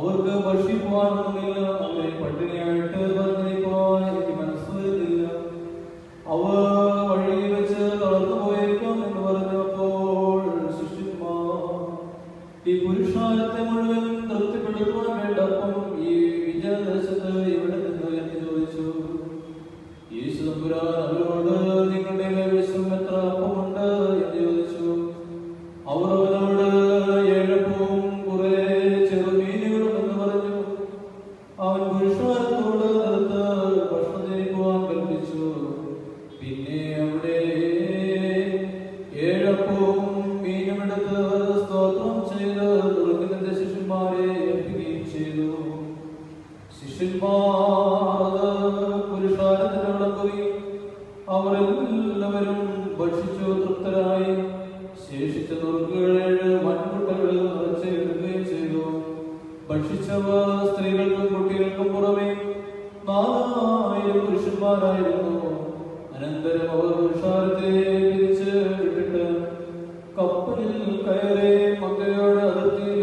അവർക്ക് ഭക്ഷിക്കുവാനൊന്നുമില്ല. അവരെ പട്ടിണിയായിട്ട് പറഞ്ഞേക്കുവാൻ എനിക്ക് മനസ്സ് വരുന്നില്ല. അവർ വഴിയിൽ വെച്ച് തളർന്നു പോയേക്കാം എന്ന് പറഞ്ഞപ്പോൾ ശിഷ്യന്മാർ ഈ പുരുഷാരത്തെ മുഴുവൻ തൃപ്തിപ്പെടുത്തുവാൻ വേണ്ടപ്പം ഈ വിജയദേശത്ത് എവിടെ നിന്ന് എന്ന് ചോദിച്ചു. യേശു തമ്പുരാൻ അവരോട് നിങ്ങളുടെ കൈവശം എത്ര അപ്പമുണ്ട് എന്ന് ചോദിച്ചു. അവർ അവനോട് 7 അപ്പവും കുറെ ചെറുമീനുകളും എന്ന് പറഞ്ഞു. അവൻ പുരുഷാരത്തോട് നിർത്ത് ഭക്ഷണം ജയിക്കുവാൻ കൽപ്പിച്ചു. പിന്നെ അവിടെ 7 അപ്പവും മീനും എടുത്ത് സ്തോത്രം ചെയ്ത് തുറക്കുന്നതിന്റെ ശിഷ്യന്മാരെ ഏൽപ്പിക്കുകയും ചെയ്തു. ശിഷ്യന്മാർ പുരുഷാരത്തിന് വിളമ്പുകയും അവർ എല്ലാവരും ഭക്ഷിച്ചു തൃപ്തരായി. ശേഷിച്ച നുറുക്കുകൾ 7 മൺകുട്ടകളിൽ നിറച്ച് എടുക്കുകയും ചെയ്തു. ഭക്ഷിച്ചവർ സ്ത്രീകൾക്കും കുട്ടികൾക്കും പുറമെ 4000 പുരുഷന്മാരായിരുന്നു. അനന്തരം അവർ പുരുഷാരത്തെ തിരിച്ച് വിട്ടിട്ട് കപ്പലിൽ കയറി മക്കയുടെ അതിർത്തിയിൽ